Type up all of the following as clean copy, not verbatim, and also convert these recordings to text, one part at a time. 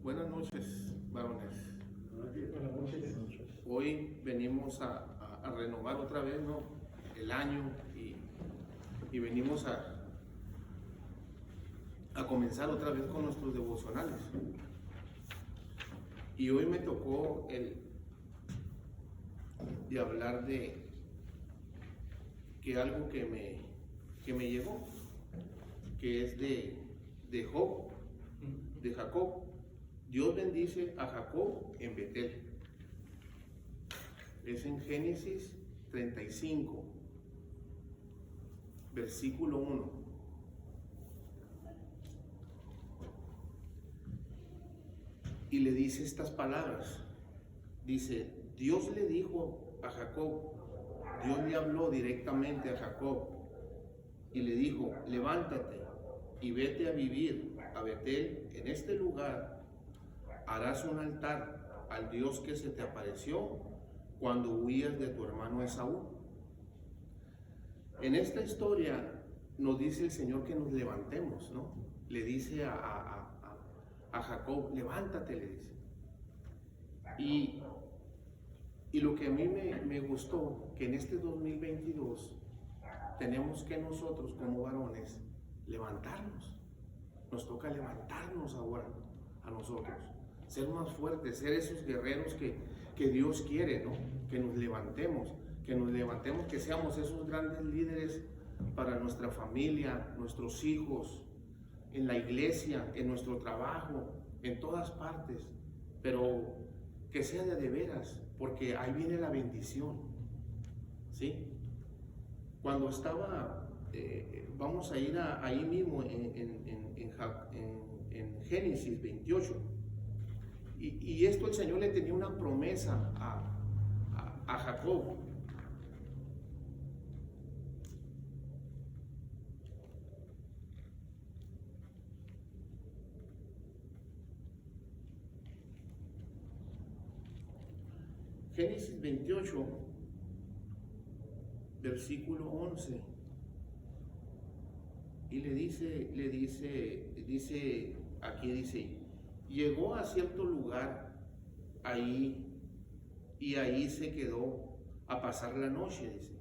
Buenas noches, varones. Buenas noches. Hoy venimos a renovar otra vez, ¿no?, el año y venimos a comenzar otra vez con nuestros devocionales. Y hoy me tocó de hablar de que algo que me llegó, que es de Job, de Jacob. Dios bendice a Jacob en Betel. Es en Génesis 35, versículo 1. Y le dice estas palabras. Dice, Dios le dijo a Jacob, Dios le habló directamente a Jacob y le dijo, levántate y vete a vivir a Betel. En este lugar harás un altar al Dios que se te apareció cuando huías de tu hermano Esaú. En esta historia nos dice el Señor que nos levantemos, ¿no? Le dice a Jacob, levántate, le dice. Y lo que a mí me gustó, que en este 2022 tenemos que nosotros como varones levantarnos. Nos toca levantarnos ahora a nosotros, ser más fuertes, ser esos guerreros que Dios quiere, ¿no? Que nos levantemos, que seamos esos grandes líderes para nuestra familia, nuestros hijos, en la iglesia, en nuestro trabajo, en todas partes, pero que sea de veras, porque ahí viene la bendición, ¿sí? Cuando estaba, vamos a ir ahí mismo en Génesis 28, y esto el Señor le tenía una promesa a Jacob. Génesis 28, versículo 11, y aquí dice, llegó a cierto lugar ahí, y ahí se quedó a pasar la noche, dice.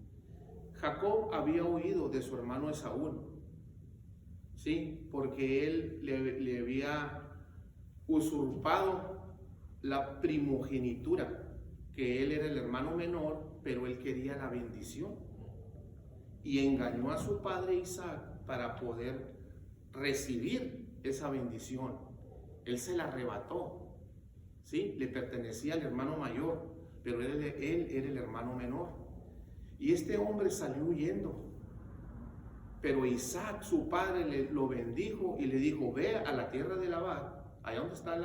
Jacob había oído de su hermano Esaú, ¿sí? Porque él le había usurpado la primogenitura, que él era el hermano menor, pero él quería la bendición. Y engañó a su padre Isaac para poder recibir esa bendición. Él se la arrebató, ¿sí? Le pertenecía al hermano mayor, pero él era el hermano menor. Y este hombre salió huyendo. Pero Isaac, su padre, lo bendijo y le dijo, ve a la tierra de Labán, allá donde está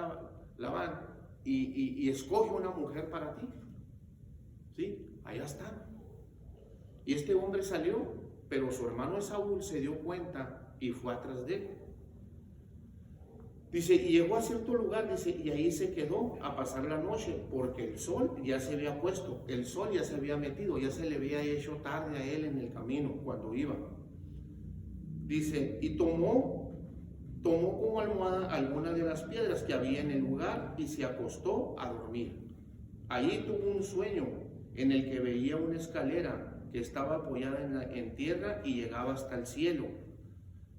Labán, y escoge una mujer para ti. ¿Sí? Allá está. Y este hombre salió, pero su hermano Esaú se dio cuenta y fue atrás de él. Dice, y llegó a cierto lugar, dice, y ahí se quedó a pasar la noche, porque el sol ya se había puesto, el sol ya se había metido, ya se le había hecho tarde a él en el camino cuando iba. Dice, y tomó como almohada alguna de las piedras que había en el lugar y se acostó a dormir. Allí tuvo un sueño en el que veía una escalera que estaba apoyada en tierra y llegaba hasta el cielo,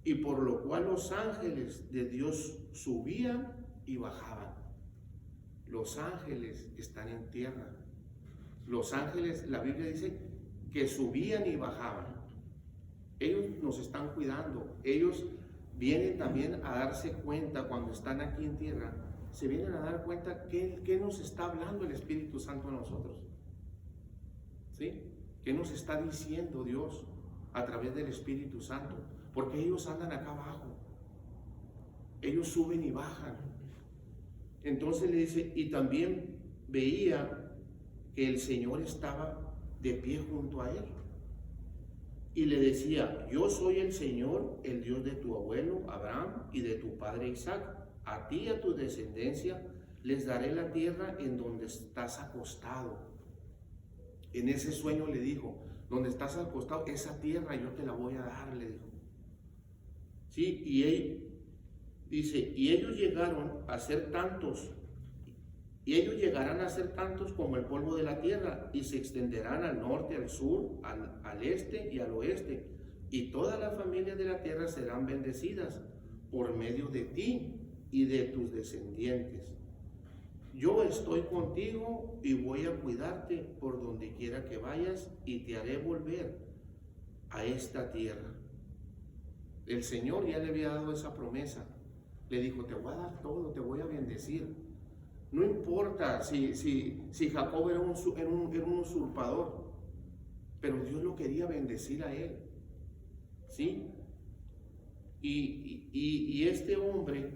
y por lo cual los ángeles de Dios subían y bajaban. Los ángeles están en tierra. Los ángeles, la Biblia dice que subían y bajaban. Ellos nos están cuidando. Ellos vienen también a darse cuenta cuando están aquí en tierra. Se vienen a dar cuenta que nos está hablando el Espíritu Santo a nosotros. ¿Sí? ¿Qué nos está diciendo Dios a través del Espíritu Santo? Porque ellos andan acá abajo. Ellos suben y bajan. Entonces le dice, y también veía que el Señor estaba de pie junto a él. Y le decía, yo soy el Señor, el Dios de tu abuelo Abraham y de tu padre Isaac. A ti y a tu descendencia les daré la tierra en donde estás acostado. En ese sueño le dijo, donde estás acostado, esa tierra yo te la voy a dar, le dijo. Sí, y él Dice, y ellos llegaron a ser tantos, y ellos llegarán a ser tantos como el polvo de la tierra, y se extenderán al norte, al sur, al este y al oeste, y todas las familias de la tierra serán bendecidas por medio de ti y de tus descendientes. Yo estoy contigo y voy a cuidarte por donde quiera que vayas, y te haré volver a esta tierra. El Señor ya le había dado esa promesa. Le dijo, te voy a dar todo, te voy a bendecir. No importa si Jacob era un usurpador, pero Dios lo quería bendecir a él. ¿Sí? Y este hombre,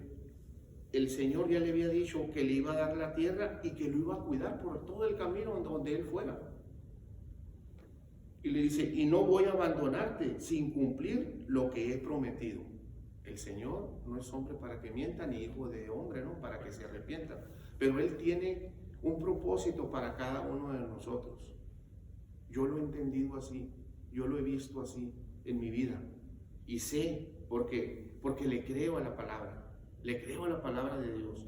el Señor ya le había dicho que le iba a dar la tierra y que lo iba a cuidar por todo el camino donde él fuera. Y le dice, y no voy a abandonarte sin cumplir lo que he prometido. El Señor no es hombre para que mienta, ni hijo de hombre, ¿no? Para que se arrepienta. Pero Él tiene un propósito para cada uno de nosotros. Yo lo he entendido así, yo lo he visto así en mi vida. Y sé, porque le creo a la palabra de Dios.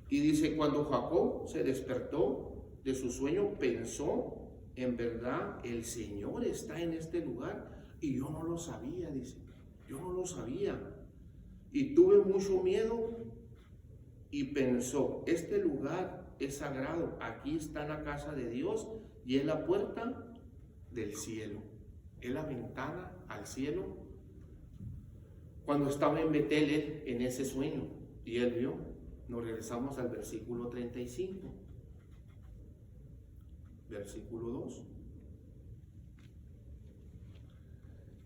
Y dice, cuando Jacob se despertó de su sueño, pensó, en verdad, el Señor está en este lugar, y yo no lo sabía, dice. Yo no lo sabía. Y tuve mucho miedo y pensó, este lugar es sagrado, aquí está la casa de Dios y es la puerta del cielo, es la ventana al cielo. Cuando estaba en Betel, en ese sueño, y él vio, nos regresamos al versículo 35, versículo 2.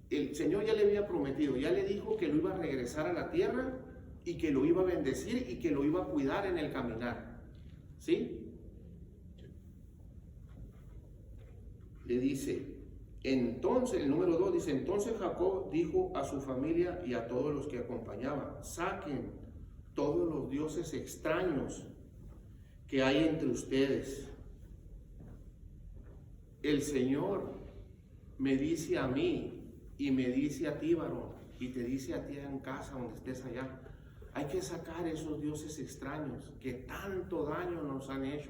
El Señor ya le había prometido, ya le dijo que lo iba a regresar a la tierra y que lo iba a bendecir y que lo iba a cuidar en el caminar. ¿Sí? Le dice, entonces, el número 2 dice, entonces Jacob dijo a su familia y a todos los que acompañaban, saquen todos los dioses extraños que hay entre ustedes. El Señor me dice a mí, y me dice a ti, varón, y te dice a ti en casa donde estés allá, hay que sacar esos dioses extraños que tanto daño nos han hecho.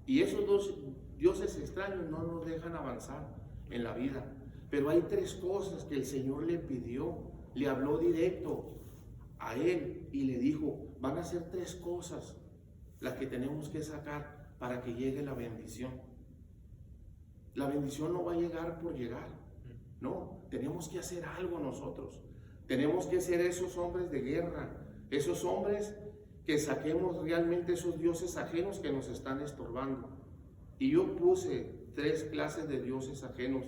Y esos dos dioses extraños no nos dejan avanzar en la vida. Pero hay 3 cosas que el Señor le pidió, le habló directo a él y le dijo, van a ser 3 cosas las que tenemos que sacar para que llegue la bendición. La bendición no va a llegar por llegar. No, tenemos que hacer algo nosotros. Tenemos que ser esos hombres de guerra, esos hombres que saquemos realmente esos dioses ajenos que nos están estorbando. Y yo puse 3 clases de dioses ajenos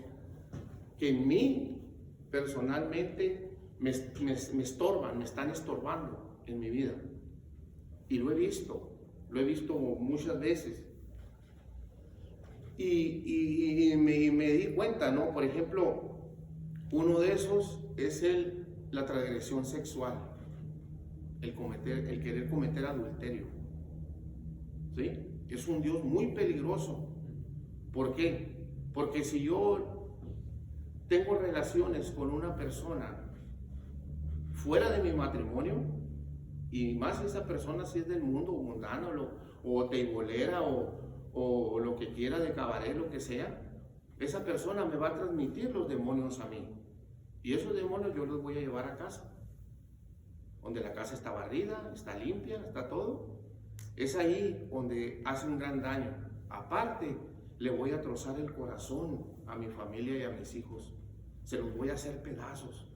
que en mí personalmente me estorban, me están estorbando en mi vida. Y lo he visto muchas veces. Y me di cuenta, ¿no? Por ejemplo, uno de esos es la transgresión sexual, el querer cometer adulterio. ¿Sí? Es un Dios muy peligroso. ¿Por qué? Porque si yo tengo relaciones con una persona fuera de mi matrimonio, y más si esa persona si es del mundo mundano o teibolera o lo que quiera de cabaret, lo que sea, esa persona me va a transmitir los demonios a mí. Y esos demonios yo los voy a llevar a casa, donde la casa está barrida, está limpia, está todo. Es ahí donde hace un gran daño. Aparte, le voy a trozar el corazón a mi familia y a mis hijos. Se los voy a hacer pedazos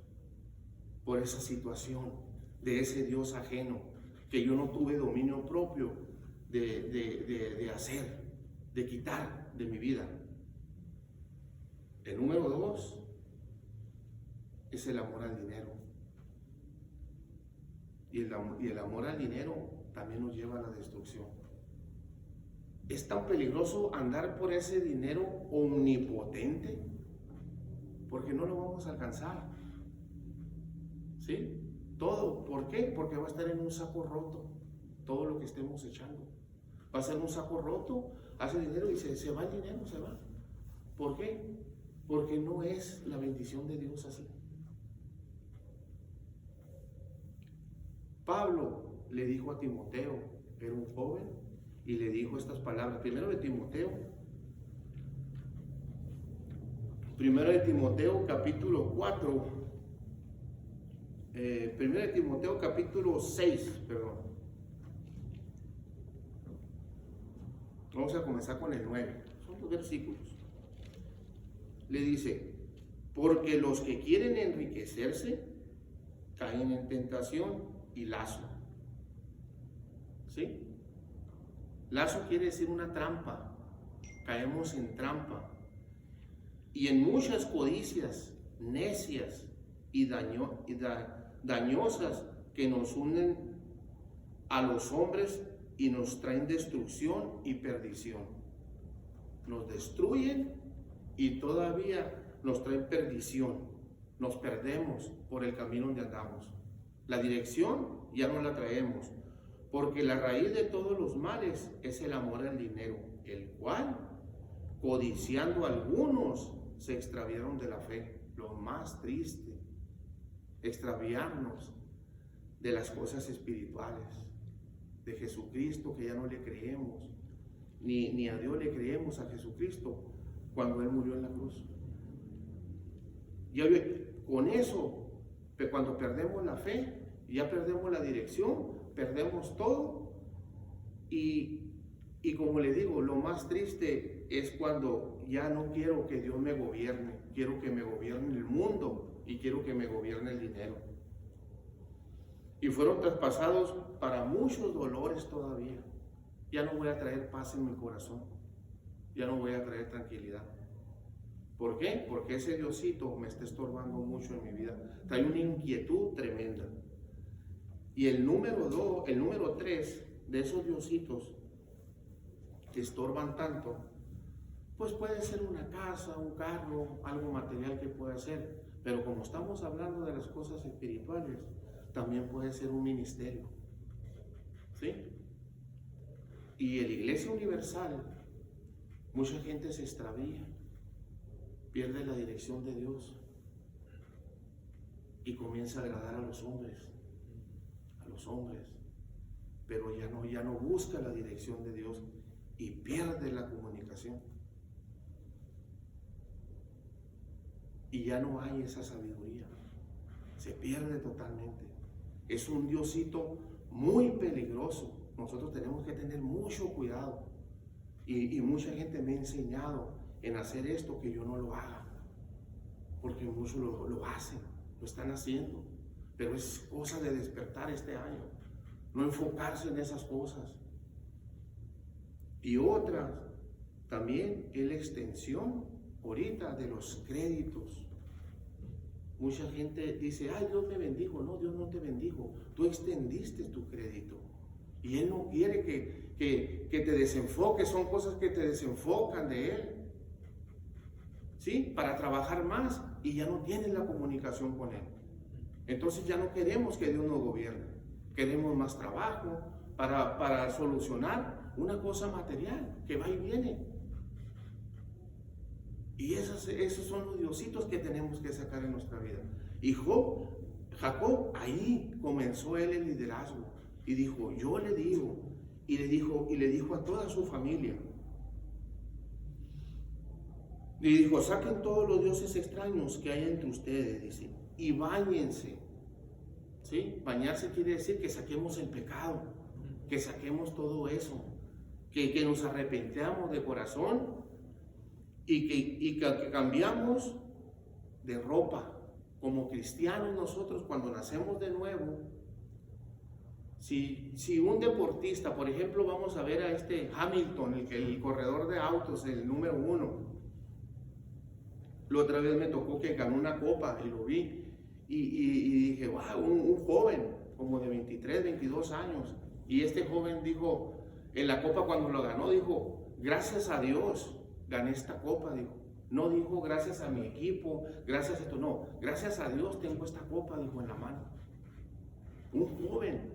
por esa situación de ese Dios ajeno que yo no tuve dominio propio de hacer, de quitar de mi vida. El número 2 es el amor al dinero. Y el amor al dinero también nos lleva a la destrucción. Es tan peligroso andar por ese dinero omnipotente, porque no lo vamos a alcanzar. ¿Sí? Todo. ¿Por qué? Porque va a estar en un saco roto todo lo que estemos echando. Va a ser un saco roto, hace dinero y se va el dinero, se va. ¿Por qué? Porque no es la bendición de Dios así. Pablo le dijo a Timoteo, era un joven, y le dijo estas palabras. Primero de Timoteo capítulo 4, primero de Timoteo capítulo 6, perdón. Vamos a comenzar con el 9, son 2 versículos. Le dice, porque los que quieren enriquecerse caen en tentación y lazo. ¿Sí? Lazo quiere decir una trampa. Caemos en trampa. Y en muchas codicias necias y dañosas que nos unen a los hombres y nos traen destrucción y perdición. Nos destruyen y todavía nos traen perdición. Nos perdemos por el camino donde andamos. La dirección ya no la traemos, porque la raíz de todos los males es el amor al dinero, el cual, codiciando algunos, se extraviaron de la fe. Lo más triste, extraviarnos de las cosas espirituales, de Jesucristo, que ya no le creemos, ni a Dios le creemos, a Jesucristo, cuando Él murió en la cruz. Ya con eso, cuando perdemos la fe, ya perdemos la dirección, perdemos todo, y como le digo, lo más triste es cuando ya no quiero que Dios me gobierne, quiero que me gobierne el mundo y quiero que me gobierne el dinero. Y fueron traspasados para muchos dolores todavía. Ya no voy a traer paz en mi corazón, ya no voy a traer tranquilidad. ¿Por qué? Porque ese Diosito me está estorbando mucho en mi vida. Trae una inquietud tremenda. Y el número 3 de esos Diositos que estorban tanto, pues puede ser una casa, un carro, algo material que pueda ser. Pero como estamos hablando de las cosas espirituales, también puede ser un ministerio. ¿Sí? Y en la Iglesia Universal, mucha gente se extravía, pierde la dirección de Dios y comienza a agradar a los hombres, pero ya no busca la dirección de Dios y pierde la comunicación. Y ya no hay esa sabiduría, se pierde totalmente. Es un Diosito muy peligroso. Nosotros tenemos que tener mucho cuidado. Y mucha gente me ha enseñado en hacer esto, que yo no lo haga, porque muchos lo hacen, lo están haciendo, pero es cosa de despertar este año, no enfocarse en esas cosas. Y otra también es la extensión ahorita de los créditos. Mucha gente dice, ay, Dios me bendijo. No, Dios no te bendijo, tú extendiste tu crédito. Y Él no quiere que te desenfoques, son cosas que te desenfocan de Él. ¿Sí? Para trabajar más y ya no tienes la comunicación con Él. Entonces ya no queremos que Dios nos gobierne. Queremos más trabajo para solucionar una cosa material que va y viene. Y esos son los diositos que tenemos que sacar en nuestra vida. Y Jacob, ahí comenzó él el liderazgo. Y dijo, yo le digo, y le dijo a toda su familia. Y dijo, saquen todos los dioses extraños que hay entre ustedes, dice, y báñense. ¿Sí? Bañarse quiere decir que saquemos el pecado, que saquemos todo eso, que nos arrepentamos de corazón y que cambiamos de ropa. Como cristianos nosotros, cuando nacemos de nuevo, si un deportista, por ejemplo, vamos a ver a este Hamilton, el corredor de autos, el número 1, la otra vez me tocó que ganó una copa y lo vi y dije, wow, un joven como de 23, 22 años, y este joven dijo, en la copa cuando lo ganó, dijo, gracias a Dios gané esta copa, dijo. No dijo gracias a mi equipo, gracias a esto, no, gracias a Dios tengo esta copa, dijo, en la mano. Un joven.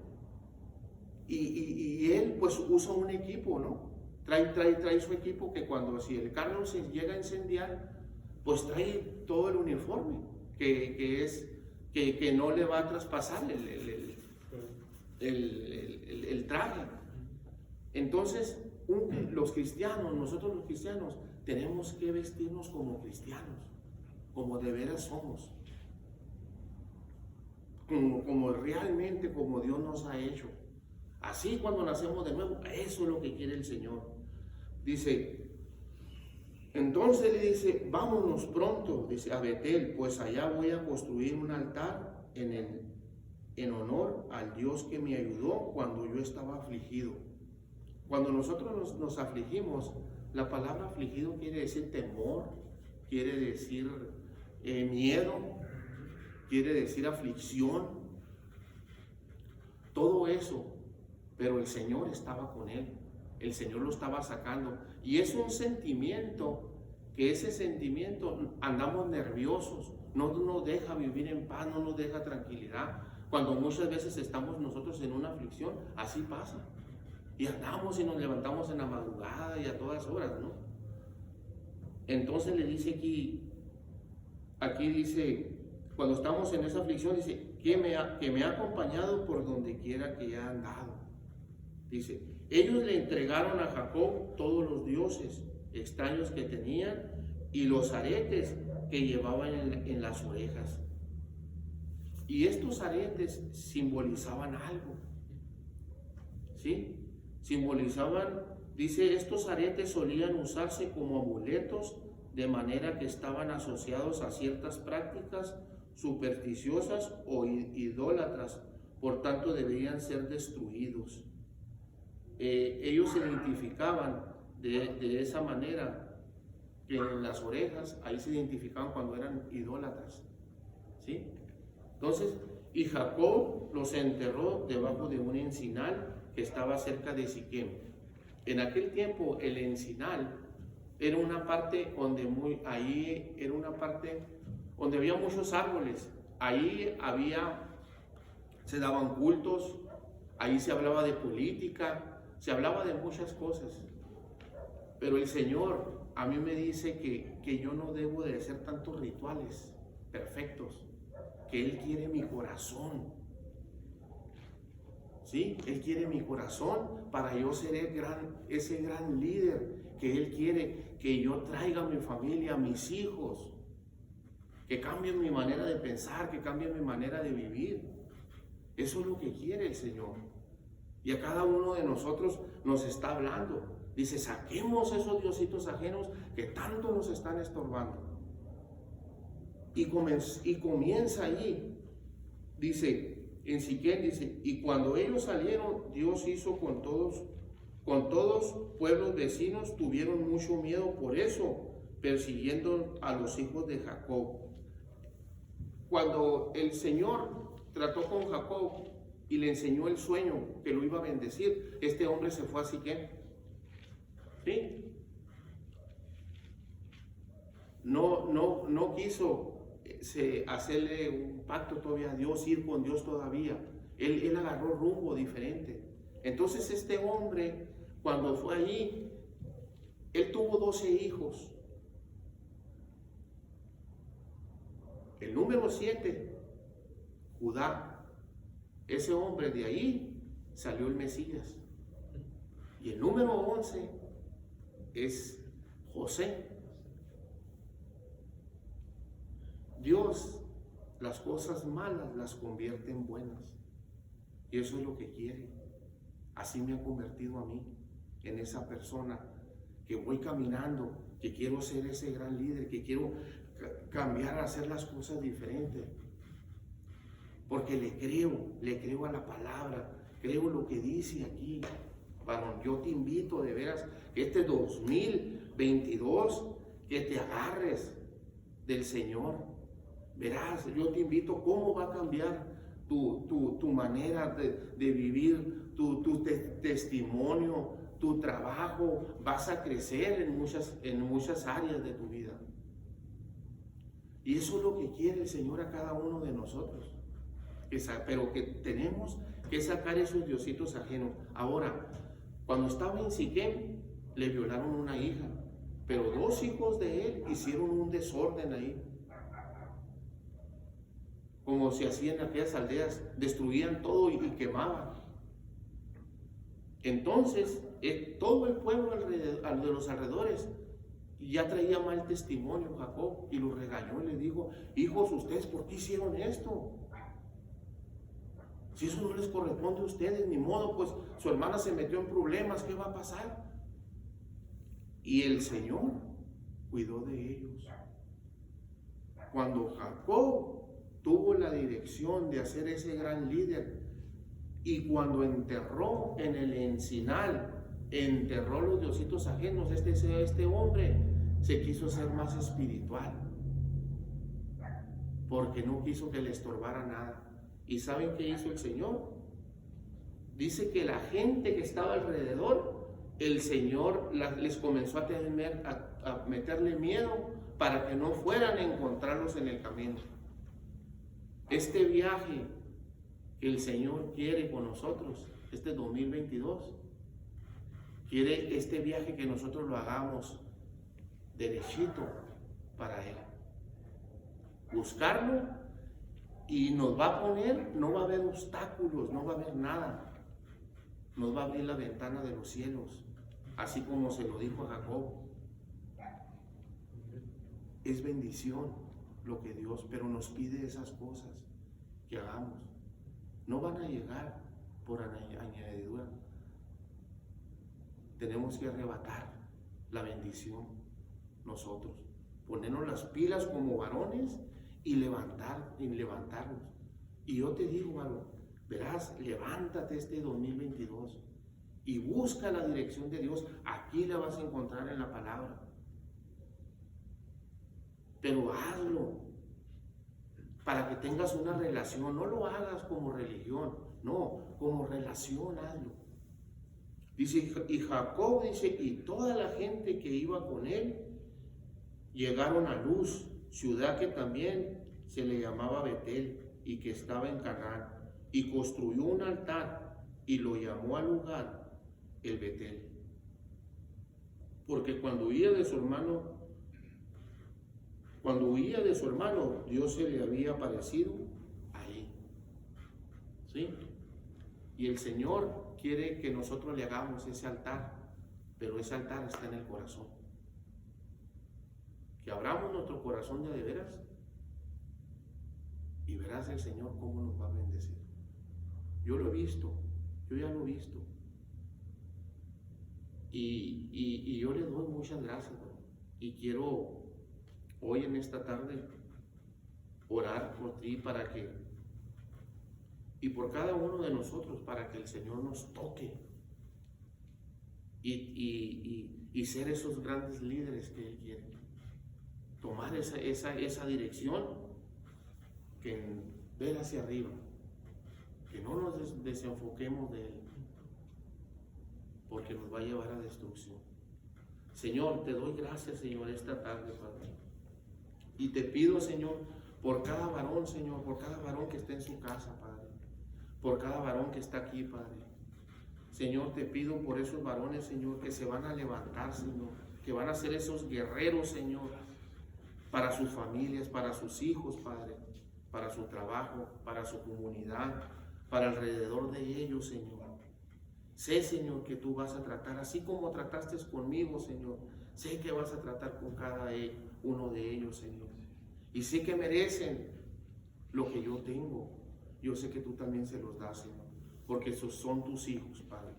Y él pues usa un equipo, ¿no? Trae su equipo, que cuando si el carro se llega a incendiar, pues trae todo el uniforme, que no le va a traspasar el traje. Entonces, los cristianos, nosotros los cristianos, tenemos que vestirnos como cristianos, como de veras somos, como realmente, como Dios nos ha hecho. Así cuando nacemos de nuevo, eso es lo que quiere el Señor. Dice, entonces le dice, vámonos pronto, dice, a Betel, pues allá voy a construir un altar en honor al Dios que me ayudó cuando yo estaba afligido. Cuando nosotros nos afligimos, la palabra afligido quiere decir temor, quiere decir miedo, quiere decir aflicción, todo eso, pero el Señor estaba con él, el Señor lo estaba sacando, y es un sentimiento, que ese sentimiento andamos nerviosos, no nos deja vivir en paz, no nos deja tranquilidad. Cuando muchas veces estamos nosotros en una aflicción, así pasa. Y andamos y nos levantamos en la madrugada y a todas horas, ¿no? Entonces le dice aquí dice, cuando estamos en esa aflicción, dice, que me ha acompañado por donde quiera que haya andado. Dice, ellos le entregaron a Jacob todos los dioses extraños que tenían y los aretes que llevaban en las orejas. Y estos aretes simbolizaban algo, ¿sí? Simbolizaban, dice, estos aretes solían usarse como amuletos, de manera que estaban asociados a ciertas prácticas supersticiosas o idólatras, por tanto debían ser destruidos. Ellos se identificaban de esa manera, que en las orejas, ahí se identificaban cuando eran idólatras, ¿sí? Entonces, y Jacob los enterró debajo de un encinal que estaba cerca de Siquem. En aquel tiempo el encinal era una parte donde había muchos árboles. Ahí se daban cultos, ahí se hablaba de política, se hablaba de muchas cosas. Pero el Señor a mí me dice que yo no debo de hacer tantos rituales perfectos, que Él quiere mi corazón. ¿Sí? Él quiere mi corazón para yo ser ese gran líder que Él quiere que yo traiga a mi familia, a mis hijos, que cambien mi manera de pensar, que cambien mi manera de vivir. Eso es lo que quiere el Señor. Y a cada uno de nosotros nos está hablando. Dice, saquemos esos diositos ajenos que tanto nos están estorbando. Y comienza allí. Dice, en Siquem, dice, y cuando ellos salieron, Dios hizo con todos pueblos vecinos, tuvieron mucho miedo por eso, persiguiendo a los hijos de Jacob. Cuando el Señor trató con Jacob y le enseñó el sueño que lo iba a bendecir, este hombre se fue a Siquem. ¿Sí? No quiso hacerle un pacto todavía a Dios, ir con Dios todavía. Él agarró rumbo diferente. Entonces este hombre, cuando fue allí, él tuvo 12 hijos. El número 7, Judá. Ese hombre, de ahí salió el Mesías. Y el número 11 es José. Dios las cosas malas las convierte en buenas. Y eso es lo que quiere. Así me ha convertido a mí en esa persona que voy caminando, que quiero ser ese gran líder, que quiero cambiar, hacer las cosas diferentes. Porque le creo a la palabra, creo lo que dice aquí. Varón, yo te invito de veras que este 2022 que te agarres del Señor. Verás, yo te invito cómo va a cambiar tu manera de vivir, tu testimonio, tu trabajo. Vas a crecer en muchas áreas de tu vida. Y eso es lo que quiere el Señor a cada uno de nosotros. Pero que tenemos que sacar esos diositos ajenos. Ahora, cuando estaba en Siquem, le violaron una hija, pero 2 hijos de él hicieron un desorden ahí. Como se hacía en aquellas aldeas, destruían todo y quemaban. Entonces, todo el pueblo de los alrededores ya traía mal testimonio Jacob y lo regañó y le dijo: hijos, ustedes, ¿por qué hicieron esto? Si eso no les corresponde a ustedes, ni modo, pues su hermana se metió en problemas, ¿qué va a pasar? Y el Señor cuidó de ellos. Cuando Jacob tuvo la dirección de hacer ese gran líder, y cuando enterró en el encinal, enterró los diositos ajenos, este hombre se quiso ser más espiritual, porque no quiso que le estorbara nada. ¿Y saben qué hizo el Señor? Dice que la gente que estaba alrededor, el Señor les comenzó a meterle miedo para que no fueran a encontrarlos en el camino. Este viaje que el Señor quiere con nosotros, este 2022, quiere este viaje que nosotros lo hagamos derechito para Él. Buscarlo, y nos va a poner, no va a haber obstáculos, no va a haber nada. Nos va a abrir la ventana de los cielos, así como se lo dijo a Jacob. Es bendición lo que Dios, pero nos pide esas cosas que hagamos. No van a llegar por añadidura. Tenemos que arrebatar la bendición nosotros, ponernos las pilas como varones y levantarnos. Y yo te digo, varón, verás, levántate este 2022 y busca la dirección de Dios. Aquí la vas a encontrar en la palabra. Pero hazlo para que tengas una relación. No lo hagas como religión, no, como relación hazlo. Dice, y Jacob dice, y toda la gente que iba con él llegaron a Luz, ciudad que también se le llamaba Betel y que estaba en Canaán, y construyó un altar y lo llamó al lugar el Betel, porque cuando huía de su hermano, Dios se le había aparecido ahí, ¿sí? Y el Señor quiere que nosotros le hagamos ese altar, pero ese altar está en el corazón. Que abramos nuestro corazón de veras y verás el Señor cómo nos va a bendecir. Yo lo he visto, yo ya lo he visto. Y yo le doy muchas gracias, ¿no? Y quiero hoy en esta tarde orar por ti y por cada uno de nosotros, para que el Señor nos toque y ser esos grandes líderes que Él quiere. Tomar esa dirección, que ver hacia arriba, que no nos desenfoquemos de Él, porque nos va a llevar a destrucción. Señor, te doy gracias, Señor, esta tarde, Padre. Y te pido, Señor, por cada varón, Señor, por cada varón que está en su casa, Padre, por cada varón que está aquí, Padre. Señor, te pido por esos varones, Señor, que se van a levantar, Señor, que van a ser esos guerreros, Señor, para sus familias, para sus hijos, Padre, para su trabajo, para su comunidad, para alrededor de ellos, Señor. Sé, Señor, que tú vas a tratar, así como trataste conmigo, Señor, sé que vas a tratar con cada uno de ellos, Señor. Y sé que merecen lo que yo tengo. Yo sé que tú también se los das, Señor, porque esos son tus hijos, Padre.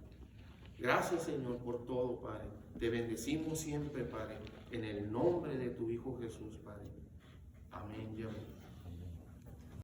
Gracias, Señor, por todo, Padre. Te bendecimos siempre, Padre, en el nombre de tu Hijo Jesús, Padre. Amén y amén.